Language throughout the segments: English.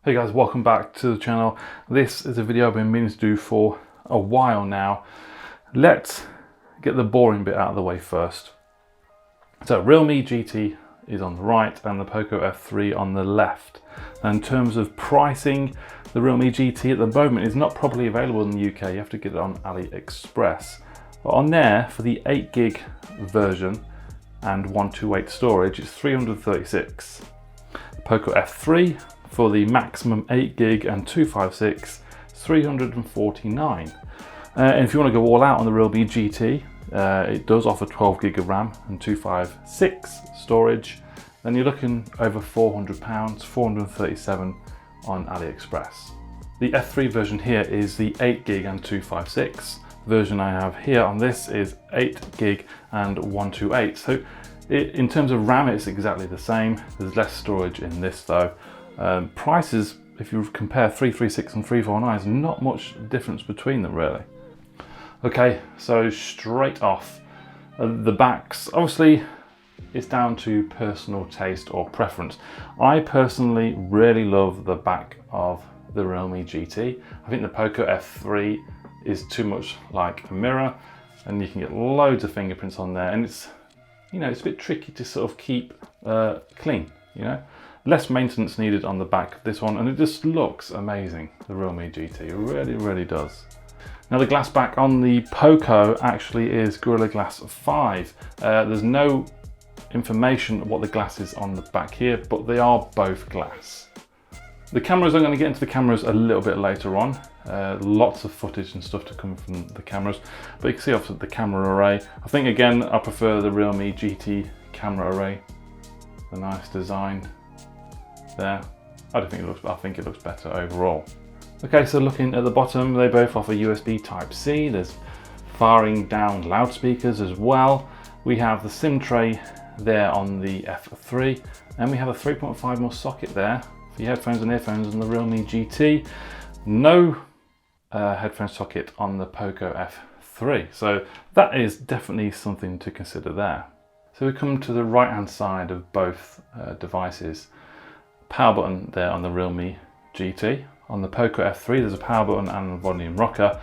Hey guys, welcome back to the channel. This is a video I've been meaning to do for a while now. Let's get the boring bit out of the way first. So Realme GT is on the right and the POCO F3 on the left. And in terms of pricing, the Realme GT at the moment is not properly available in the UK. You have to get it on AliExpress. But on there, for the 8GB version and 128 storage, it's 336. POCO F3 for the maximum 8GB and 256, 349. And if you want to go all out on the Realme GT, it does offer 12GB of RAM and 256 storage. Then you're looking over £400, 437 on AliExpress. The F3 version here is the 8GB and 256. The version I have here on this is 8GB and 128. So in terms of RAM, it's exactly the same. There's less storage in this though. Prices, if you compare 336 and 349, there's not much difference between them really. Okay, so straight off, the backs, obviously it's down to personal taste or preference. I personally really love the back of the Realme GT. I think the POCO F3 is too much like a mirror, and you can get loads of fingerprints on there, and it's, you know, it's a bit tricky to sort of keep clean, you know. Less maintenance needed on the back of this one, and it just looks amazing, the Realme GT. It really does. Now the glass back on the POCO actually is Gorilla Glass 5. There's no information what the glass is on the back here, but they are both glass. The cameras, I'm going to get into the cameras a little bit later on. Lots of footage and stuff to come from the cameras, but you can see off the camera array. I think again I prefer the Realme GT camera array. The nice design there. I think it looks better overall. Okay, so looking at the bottom, they both offer USB Type-C. There's firing down loudspeakers as well. We have the SIM tray there on the F3, and we have a 3.5mm socket there for your headphones and earphones on the Realme GT. No headphone socket on the POCO F3, so that is definitely something to consider there. So we come to the right hand side of both devices. Power button there on the Realme GT. On the POCO F3 there's a power button and a volume rocker.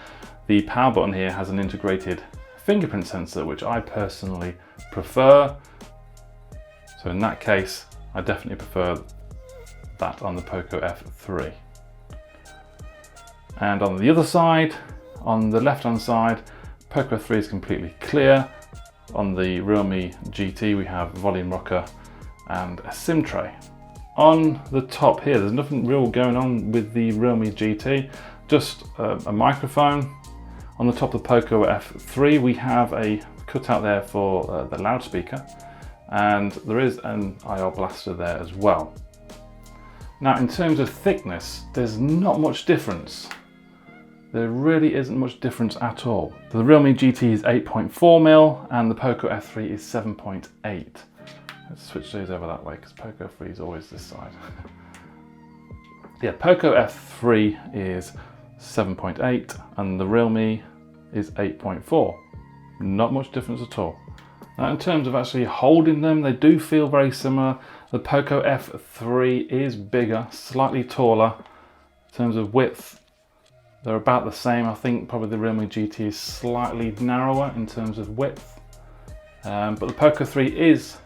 The power button here has an integrated fingerprint sensor, which I personally prefer. So in that case, I definitely prefer that on the POCO F3. And on the other side, on the left hand side, POCO F3 is completely clear. On the Realme GT we have a volume rocker and a SIM tray. On the top here, there's nothing real going on with the Realme GT, just a microphone. On the top of the POCO F3 we have a cutout there for the loudspeaker, and there is an IR blaster there as well. Now in terms of thickness, there's not much difference. There really isn't much difference at all. The Realme GT is 8.4mm and the POCO F3 is 7.8. Let's switch those over that way because POCO F3 is always this side. Yeah, POCO F3 is 7.8 and the Realme is 8.4. Not much difference at all. Now in terms of actually holding them, they do feel very similar. The POCO F3 is bigger, slightly taller. In terms of width, they're about the same. I think probably the Realme GT is slightly narrower in terms of width. But the POCO 3 is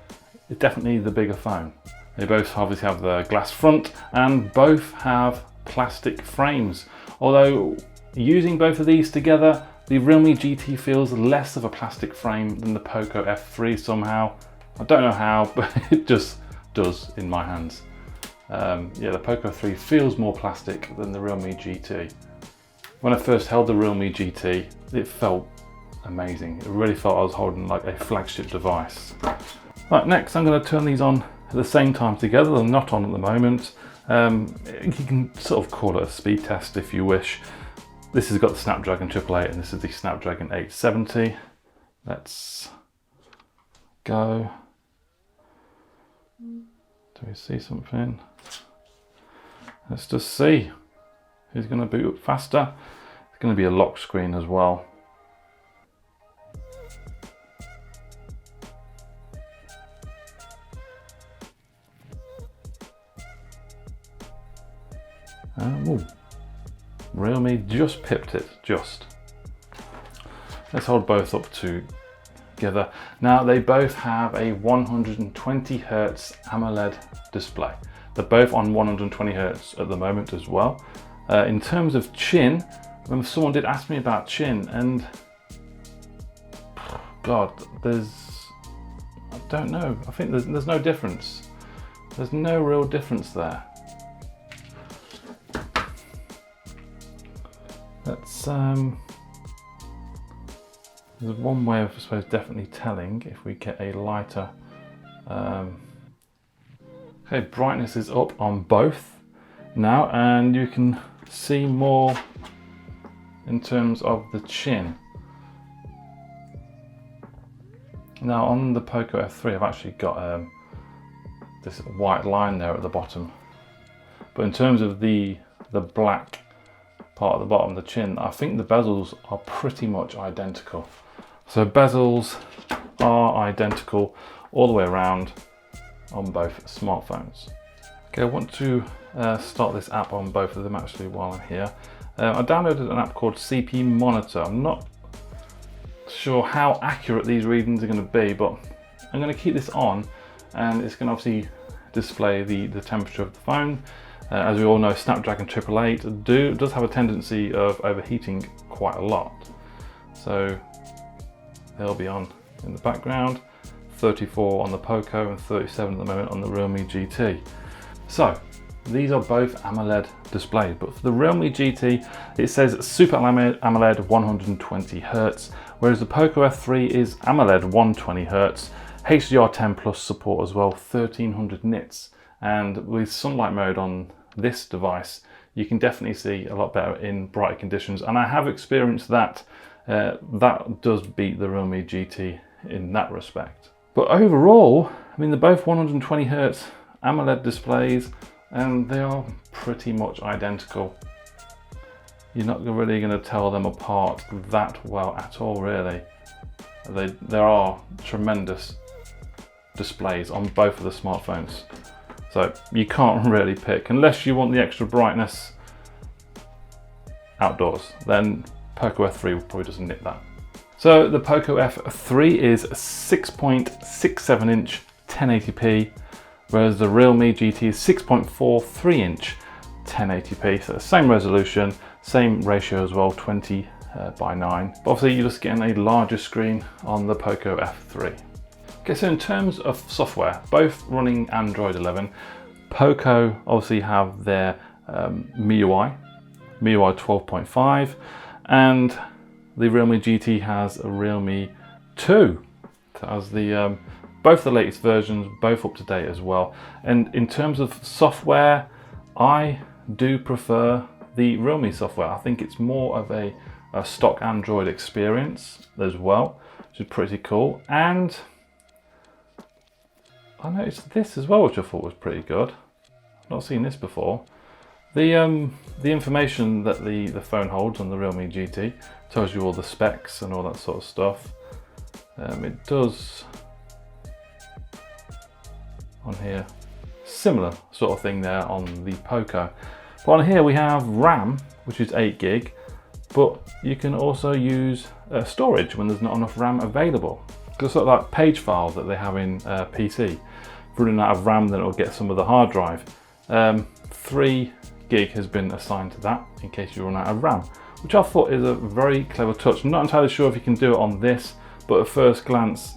definitely the bigger phone. They both obviously have the glass front and both have plastic frames. Although using both of these together, the Realme GT feels less of a plastic frame than the POCO F3 somehow. I don't know how, but it just does in my hands. Yeah, the POCO 3 feels more plastic than the Realme GT. When I first held the Realme GT, it felt amazing. It really felt I was holding like a flagship device. Right, next I'm going to turn these on at the same time together. They're not on at the moment. You can sort of call it a speed test if you wish. This has got the Snapdragon 888 and this is the Snapdragon 870. Let's go. Do we see something? Let's just see who's going to boot up faster. It's going to be a lock screen as well. Ooh, Realme just pipped it, just. Let's hold both up together. Now they both have a 120 Hz AMOLED display. They're both on 120 Hz at the moment as well. In terms of chin, I remember someone did ask me about chin, and God, I don't know. I think there's no difference. There's no real difference there. That's there's one way of, I suppose, definitely telling if we get a lighter. Okay, brightness is up on both now, and you can see more in terms of the chin. Now on the POCO F3, I've actually got this white line there at the bottom, but in terms of the black part at the bottom, the chin, I think the bezels are pretty much identical. So bezels are identical all the way around on both smartphones. Okay, I want to start this app on both of them actually while I'm here. I downloaded an app called CP Monitor. I'm not sure how accurate these readings are going to be, but I'm going to keep this on, and it's going to obviously display the temperature of the phone. As we all know, Snapdragon 888 does have a tendency of overheating quite a lot. So they'll be on in the background, 34 on the POCO and 37 at the moment on the Realme GT. So these are both AMOLED displays, but for the Realme GT, it says Super AMOLED 120 Hz, whereas the POCO F3 is AMOLED 120 Hz, HDR10 Plus support as well, 1300 nits. And with sunlight mode on this device, you can definitely see a lot better in brighter conditions. And I have experienced that. That does beat the Realme GT in that respect. But overall, I mean, they're both 120 Hz AMOLED displays, and they are pretty much identical. You're not really going to tell them apart that well at all, really. There are tremendous displays on both of the smartphones. So you can't really pick, unless you want the extra brightness outdoors, then POCO F3 probably doesn't nip that. So the POCO F3 is 6.67 inch 1080p, whereas the Realme GT is 6.43 inch 1080p. So same resolution, same ratio as well, 20 by 9. But obviously you're just getting a larger screen on the POCO F3. Okay, so in terms of software, both running Android 11. POCO obviously have their MIUI 12.5, and the Realme GT has a Realme 2. That has the both the latest versions, both up to date as well. And in terms of software, I do prefer the Realme software. I think it's more of a stock Android experience as well, which is pretty cool. And I noticed this as well, which I thought was pretty good. I've not seen this before. The information that the phone holds on the Realme GT tells you all the specs and all that sort of stuff. It does on here, similar sort of thing there on the POCO. But on here we have RAM, which is 8 gig, but you can also use storage when there's not enough RAM available. Just like that page file that they have in PC. If running out of RAM, then it'll get some of the hard drive. 3 gig has been assigned to that in case you run out of RAM, which I thought is a very clever touch. I'm not entirely sure if you can do it on this, but at first glance,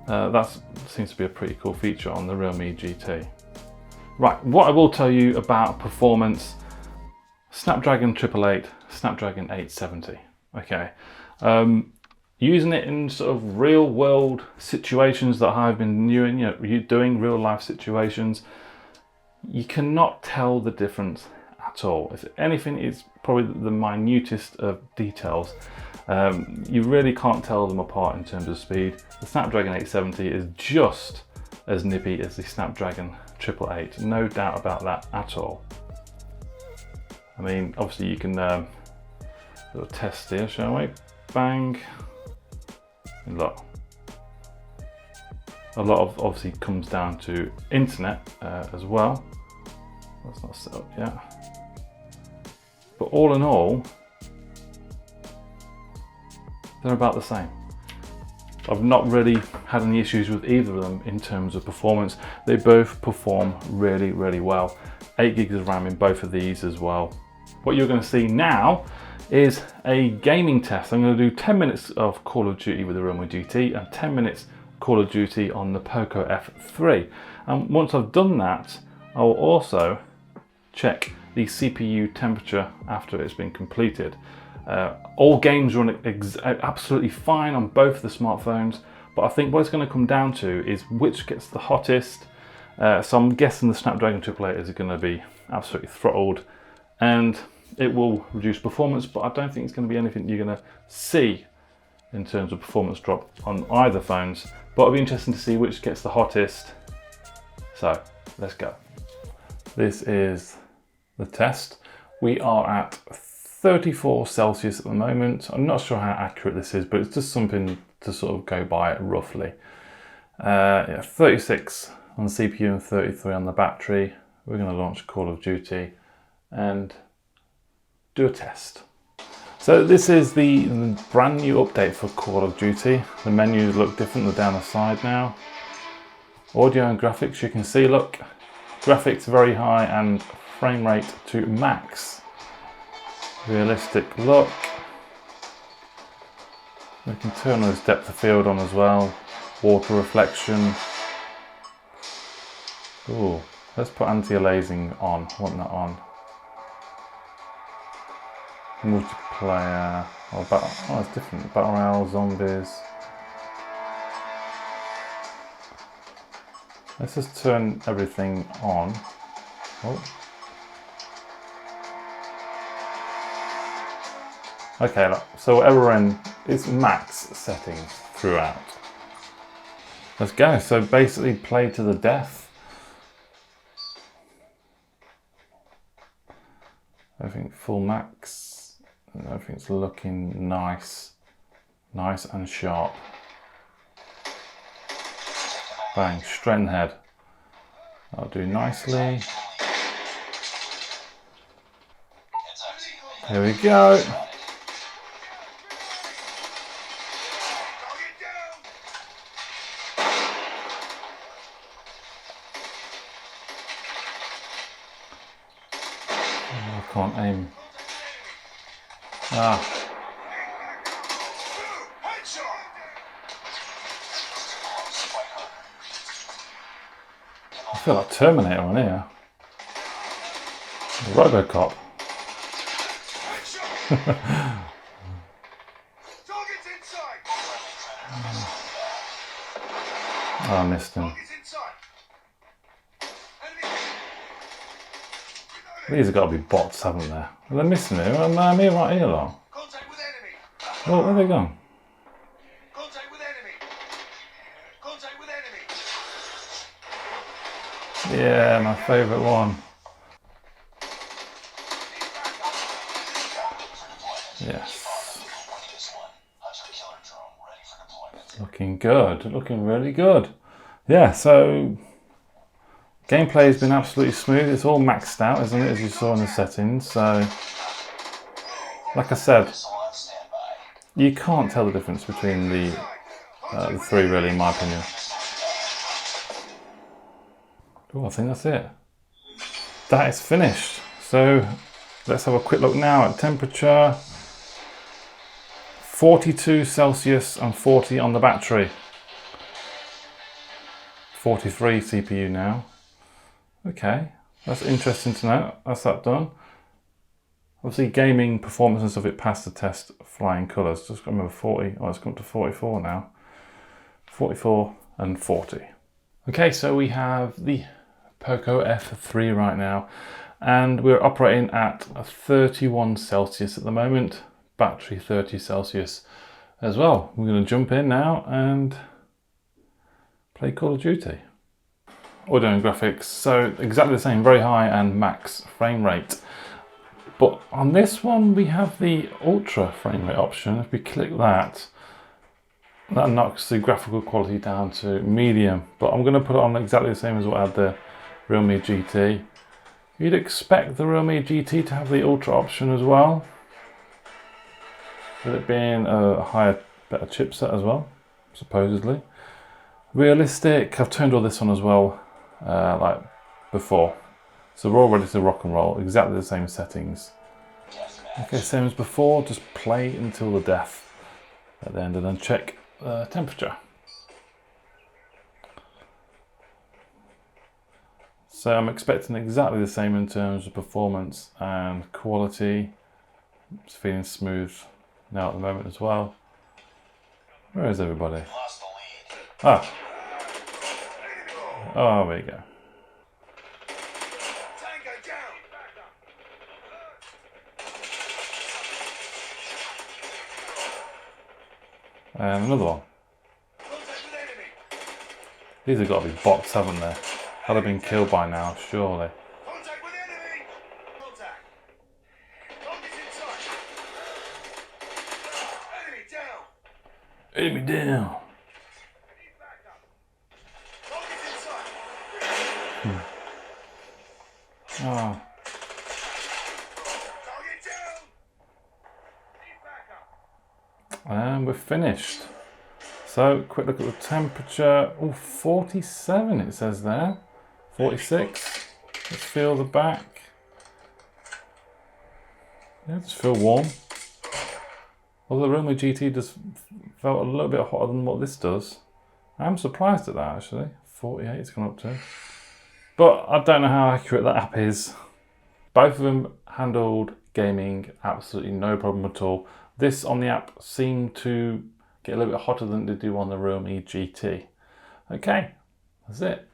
that seems to be a pretty cool feature on the Realme GT. Right, what I will tell you about performance: Snapdragon 888, Snapdragon 870. Okay. Using it in sort of real world situations that I've been doing real life situations, you cannot tell the difference at all. If anything, it's probably the minutest of details. You really can't tell them apart in terms of speed. The Snapdragon 870 is just as nippy as the Snapdragon 888, no doubt about that at all. I mean, obviously you can little test here, shall we? Bang. And look, a lot of obviously comes down to internet as well. That's not set up yet. all in all, they're about the same. I've not really had any issues with either of them in terms of performance. They both perform really, really well. 8 gigs of RAM in both of these as well. What you're going to see now is a gaming test. I'm going to do 10 minutes of Call of Duty with the Realme GT and 10 minutes Call of Duty on the POCO F3. And once I've done that, I'll also check the CPU temperature after it's been completed. All games run absolutely fine on both of the smartphones, but I think what it's going to come down to is which gets the hottest. So I'm guessing the Snapdragon 888 is going to be absolutely throttled, and it will reduce performance, but I don't think it's going to be anything you're going to see in terms of performance drop on either phones. But it'll be interesting to see which gets the hottest. So let's go. This is the test. We are at 34 Celsius at the moment. I'm not sure how accurate this is, but it's just something to sort of go by roughly. Yeah, 36 on the CPU and 33 on the battery. We're going to launch Call of Duty and do a test. So this is the brand new update for Call of Duty. The menus look different, they're down the side now. Audio and graphics, you can see, look, graphics very high and frame rate to max. Realistic look. We can turn this depth of field on as well. Water reflection. Ooh, let's put anti-aliasing on. I want that on. Multiplayer. Oh, it's different. Battle Royale, zombies. Let's just turn everything on. Oh. Okay, look, so whatever we're in, it's max settings throughout. Let's go. So basically play to the death. Everything full max. Everything's looking nice. Nice and sharp. Bang, straight in the head. That'll do nicely. Here we go. I can't aim. Ah. I feel like Terminator on here. Robocop. Oh, I missed him. These have got to be bots, haven't they? Are they missing me? I'm here right here, long. Oh, where have they gone? Yeah, my favourite one. Yes. Looking good, looking really good. Yeah, so gameplay has been absolutely smooth. It's all maxed out, isn't it, as you saw in the settings. So, like I said, you can't tell the difference between the three, really, in my opinion. Oh, I think that's it. That is finished. So let's have a quick look now at temperature. 42 Celsius and 40 on the battery. 43 CPU now. Okay, that's interesting to know. That's that done. Obviously gaming performance and stuff, it passed the test flying colours. Just remember 40, oh, it's come up to 44 now. 44 and 40. Okay, so we have the POCO F3 right now, and we're operating at 31 Celsius at the moment. Battery 30 Celsius as well. We're going to jump in now and play Call of Duty. Audio and graphics, so exactly the same, very high and max frame rate. But on this one we have the ultra frame rate option. If we click that, that knocks the graphical quality down to medium. But I'm going to put it on exactly the same as what I had the Realme GT. You'd expect the Realme GT to have the Ultra option as well, with it being a higher, better chipset as well, supposedly. Realistic, I've turned all this on as well, like before. So we're all ready to rock and roll, exactly the same settings. Okay, same as before, just play until the death at the end and then check temperature. So I'm expecting exactly the same in terms of performance and quality. It's feeling smooth now at the moment as well. Where is everybody? Ah. Oh, there you go. And another one. These have got to be bots, haven't they? I'd have been killed by now, surely. Enemy down. Oh. And we're finished. So, quick look at the temperature. Oh, 47 it says there. 46. Let's feel the back. Yeah, just feel warm. Although the Realme GT just felt a little bit hotter than what this does. I'm surprised at that actually. 48 it's gone up to. But I don't know how accurate that app is. Both of them handled gaming absolutely no problem at all. This on the app seemed to get a little bit hotter than they do on the Realme GT. Okay, that's it.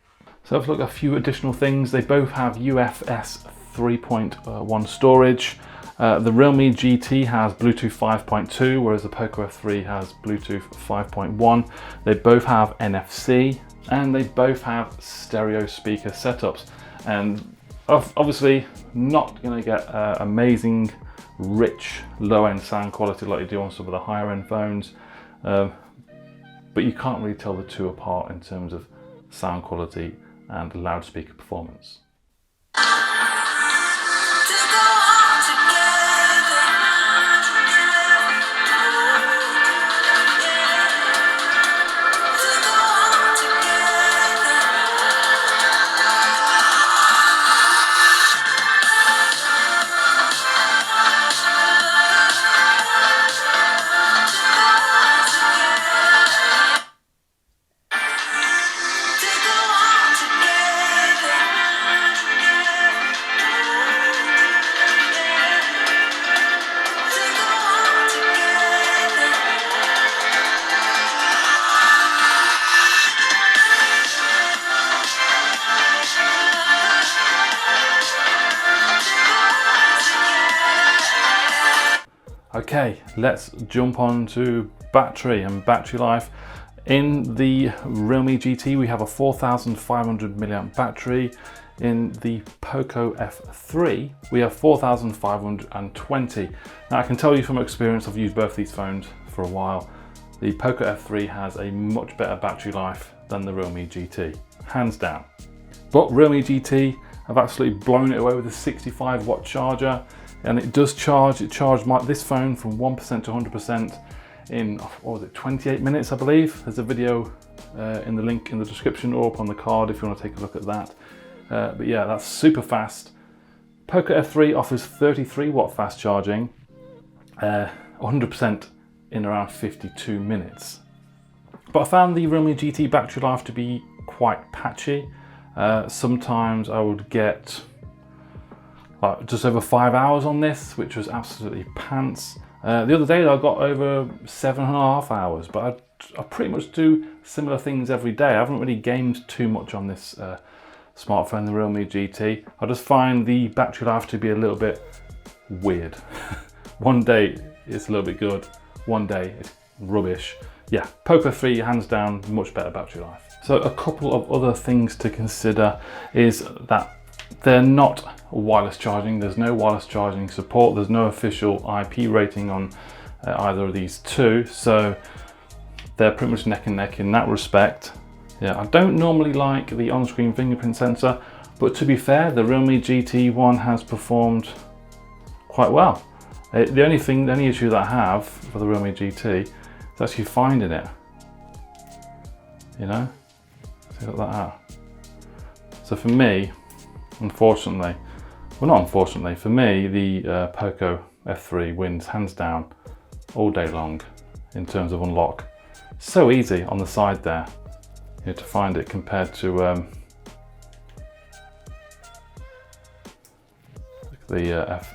So let's look at a few additional things. They both have UFS 3.1 storage. The Realme GT has Bluetooth 5.2, whereas the POCO F3 has Bluetooth 5.1. They both have NFC, and they both have stereo speaker setups. And obviously not going to get amazing, rich, low-end sound quality like you do on some of the higher-end phones. But you can't really tell the two apart in terms of sound quality and loudspeaker performance. Okay, let's jump on to battery and battery life. In the Realme GT, we have a 4,500 milliamp battery. In the POCO F3, we have 4,520. Now I can tell you from experience, I've used both these phones for a while. The POCO F3 has a much better battery life than the Realme GT, hands down. But Realme GT have absolutely blown it away with a 65 watt charger. And it does charge. It charged this phone from 1% to 100% in, what was it, 28 minutes, I believe. There's a video in the link in the description or up on the card if you want to take a look at that. But yeah, that's super fast. POCO F3 offers 33 watt fast charging, 100% in around 52 minutes. But I found the Realme GT battery life to be quite patchy. Sometimes I would get just over 5 hours on this, which was absolutely pants. The other day I got over 7.5 hours, but I pretty much do similar things every day. I haven't really gamed too much on this smartphone, the Realme GT. I just find the battery life to be a little bit weird. One day it's a little bit good, one day it's rubbish. Yeah, POCO 3 hands down, much better battery life. So a couple of other things to consider is that they're not wireless charging. There's no wireless charging support. There's no official IP rating on either of these two, so they're pretty much neck and neck in that respect. Yeah, I don't normally like the on-screen fingerprint sensor. But to be fair, the Realme GT one has performed quite well. The only issue that I have for the Realme GT is actually finding it. You know, so look at that. So for me, unfortunately, well not unfortunately, for me the POCO F3 wins hands down all day long in terms of unlock. So easy on the side there, you know, to find it compared to the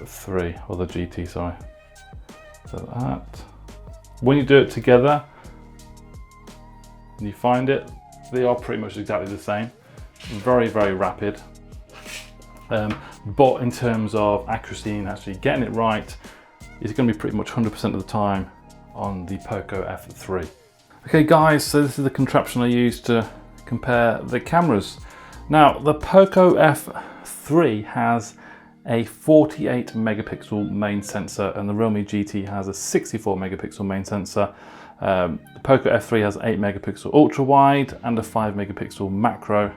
F3 or the GT, sorry. So that, when you do it together and you find it, they are pretty much exactly the same. Very, very rapid. But in terms of accuracy and actually getting it right, it's going to be pretty much 100% of the time on the POCO F3. Okay guys, so this is the contraption I used to compare the cameras. Now the POCO F3 has a 48 megapixel main sensor and the Realme GT has a 64 megapixel main sensor. The POCO F3 has 8 megapixel ultra wide and a 5 megapixel macro,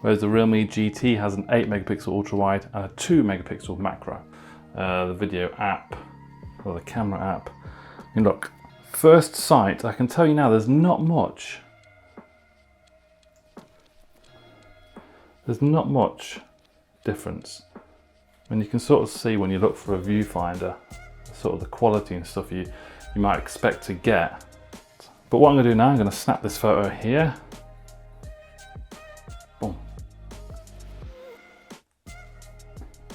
whereas the Realme GT has an 8 megapixel ultra wide and a 2 megapixel macro. The video app, or the camera app, and look, first sight, I can tell you now there's not much. There's not much difference. And you can sort of see when you look for a viewfinder, sort of the quality and stuff you might expect to get. But what I'm gonna do now, I'm gonna snap this photo here. Boom.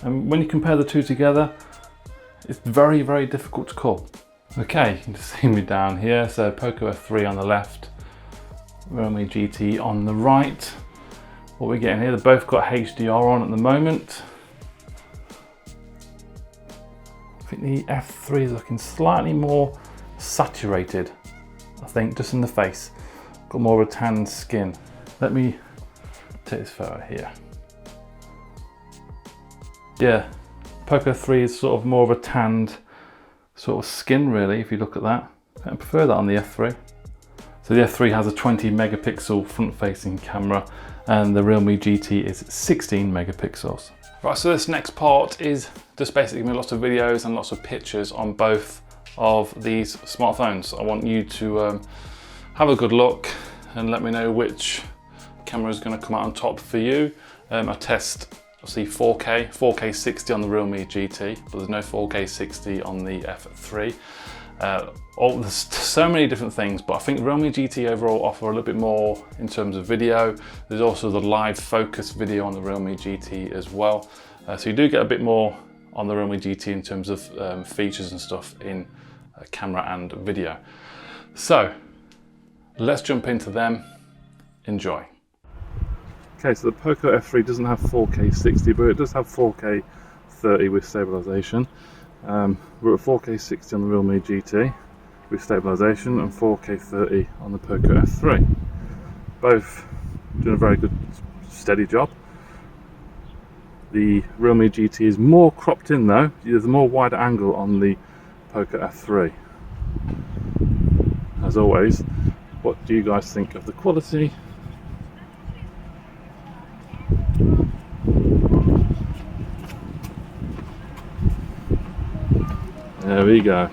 And when you compare the two together, it's very, very difficult to call. Okay, you can just see me down here. So POCO F3 on the left, Realme GT on the right. What we're getting here, they've both got HDR on at the moment. I think the F3 is looking slightly more saturated, I think, just in the face. Got more of a tanned skin. Let me take this photo here. Yeah, POCO F3 is sort of more of a tanned sort of skin really, if you look at that. I prefer that on the F3. So the F3 has a 20 megapixel front facing camera and the Realme GT is 16 megapixels. Right, so this next part is just basically lots of videos and lots of pictures on both of these smartphones. I want you to have a good look and let me know which camera is going to come out on top for you. I test, obviously 4K 60 on the Realme GT, but there's no 4K 60 on the F3. There's so many different things, but I think Realme GT overall offer a little bit more in terms of video. There's also the live focus video on the Realme GT as well. So you do get a bit more on the Realme GT in terms of features and stuff in camera and video. So let's jump into them. Enjoy. Okay, so the POCO F3 doesn't have 4K 60, but it does have 4K 30 with stabilization. We're at 4K 60 on the Realme GT with stabilization and 4K 30 on the POCO F3. Both doing a very good steady job. The Realme GT is more cropped in though. There's a more wider angle on the POCO F3. As always, what do you guys think of the quality? There we go.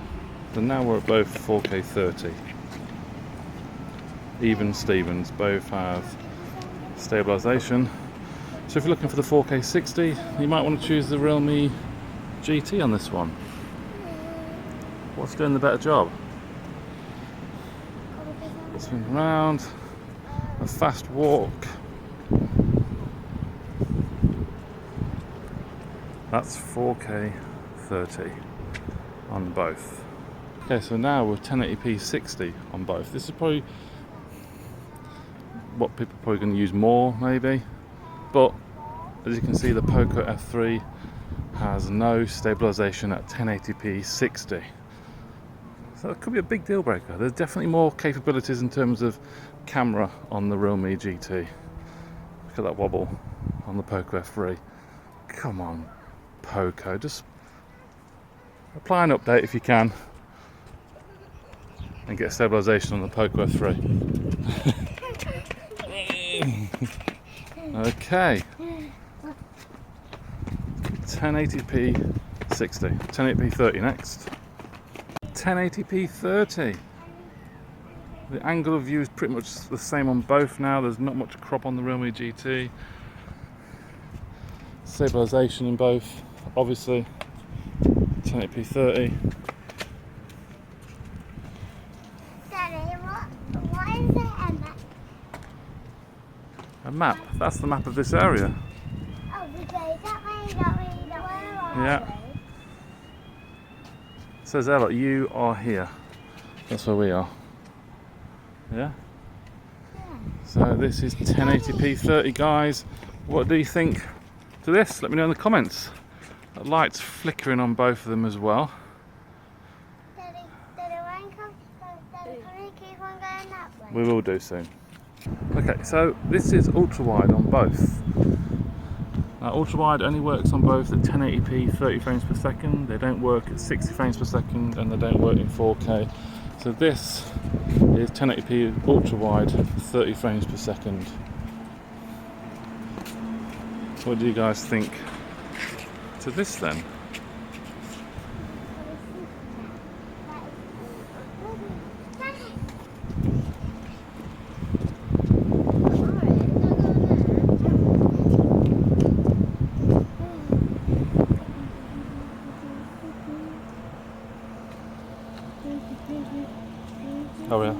So now we're at both 4K 30. Even Stevens, both have stabilization. So if you're looking for the 4K 60, you might want to choose the Realme GT on this one. What's doing the better job? Swing around, a fast walk. That's 4K 30 on both. Okay, so now we're 1080p 60 on both. This is probably what people are probably going to use more, maybe. But as you can see, the POCO F3 has no stabilization at 1080p 60. So it could be a big deal breaker. There's definitely more capabilities in terms of camera on the Realme GT. Look at that wobble on the POCO F3. Come on, POCO, just apply an update if you can and get stabilization on the POCO F3. Okay, 1080p 60, 1080p 30 next. 1080p 30. The angle of view is pretty much the same on both now. There's not much crop on the Realme GT. Stabilization in both, obviously. 1080p 30. Daddy, what is it, a map? A map. That's the map of this area. Oh, we go that way, that way, that way. Yeah. It says there, look, you are here. That's where we are. Yeah? So this is 1080p 30, guys. What do you think to this? Let me know in the comments. The light's flickering on both of them as well. Daddy, can we keep on going that way? We will do soon. Okay, so this is ultra wide on both. Now, ultra wide only works on both at 1080p 30 frames per second. They don't work at 60 frames per second, and they don't work in 4K. So this is 1080p ultra wide 30 frames per second. What do you guys think to this then? Oh yeah.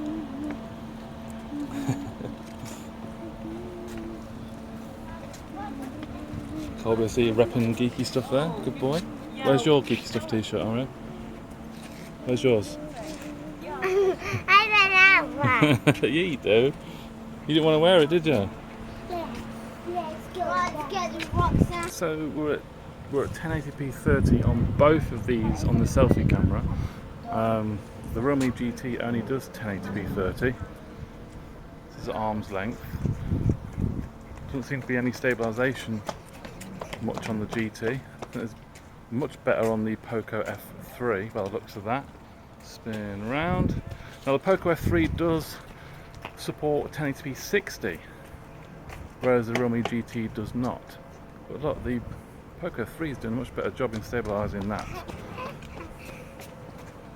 Colby, I see you repping geeky stuff there. Good boy. Where's your geeky stuff t-shirt, Aria? Where's yours? I don't have one. Yeah, you do. You didn't want to wear it, did you? Yeah. Let's get the rocks out. So we're at 1080p 30 on both of these on the selfie camera. The Realme GT only does 1080p 30. This is at arm's length. Doesn't seem to be any stabilisation much on the GT. It's much better on the POCO F3 by the looks of that. Spin round. Now the POCO F3 does support 1080p 60, whereas the Realme GT does not. But look, the POCO F3 is doing a much better job in stabilising that.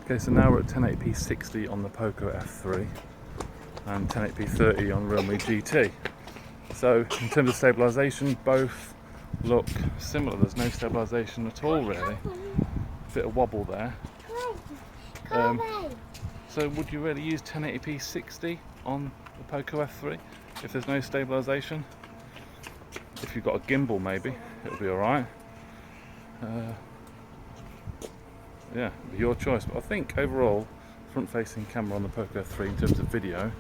Okay, so now we're at 1080p 60 on the POCO F3 and 1080p 30 on Realme GT. So in terms of stabilisation, both look similar. There's no stabilisation at all really. Bit of wobble there. So would you really use 1080p 60 on the POCO F3 if there's no stabilisation? If you've got a gimbal maybe, it'll be alright. Yeah, your choice. But I think overall, front-facing camera on the POCO F3 in terms of video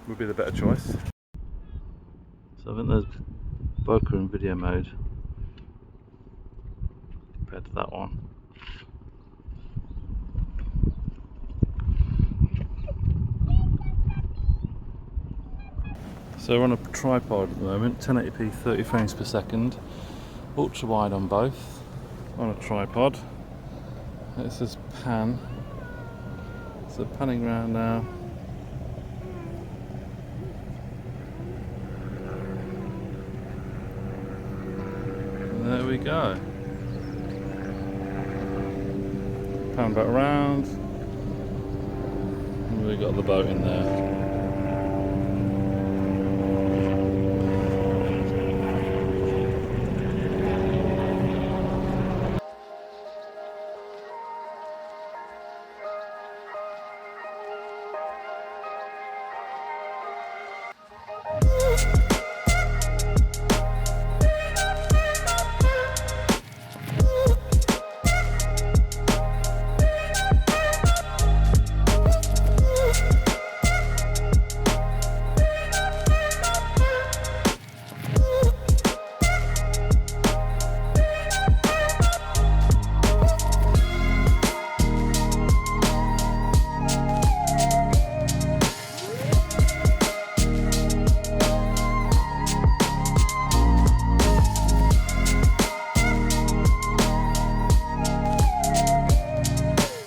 would be the better choice. So I think there's bokeh in video mode compared to that one. So we're on a tripod at the moment, 1080p 30 frames per second, ultra wide on both, on a tripod. It says pan, so panning around now. And there we go. Pan back around, and we got the boat in there.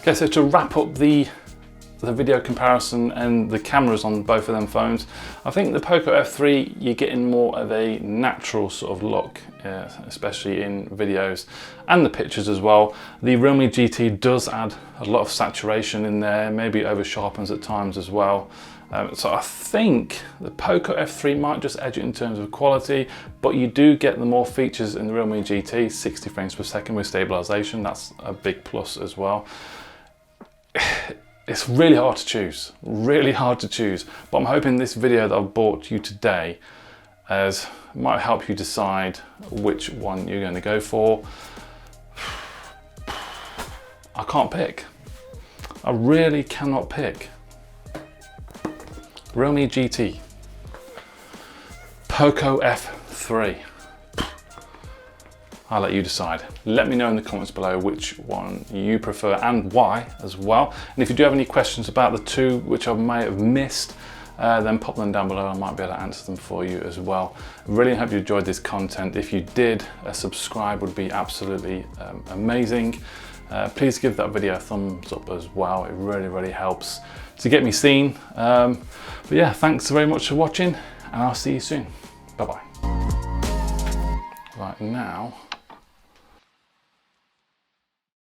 Okay, so to wrap up the the video comparison and the cameras on both of them phones, I think the POCO F3, you're getting more of a natural sort of look, especially in videos and the pictures as well. The Realme GT does add a lot of saturation in there, maybe over sharpens at times as well. So I think the POCO F3 might just edge it in terms of quality, but you do get the more features in the Realme GT, 60 frames per second with stabilization. That's a big plus as well. It's really hard to choose, but I'm hoping this video that I've brought you today might help you decide which one you're going to go for. I can't pick. I really cannot pick. Realme GT, POCO F3. I'll let you decide. Let me know in the comments below which one you prefer and why as well. And if you do have any questions about the two which I may have missed, then pop them down below. I might be able to answer them for you as well. I really hope you enjoyed this content. If you did, a subscribe would be absolutely amazing. Please give that video a thumbs up as well. It really helps to get me seen. But yeah, thanks very much for watching, and I'll see you soon. Bye bye. Right, now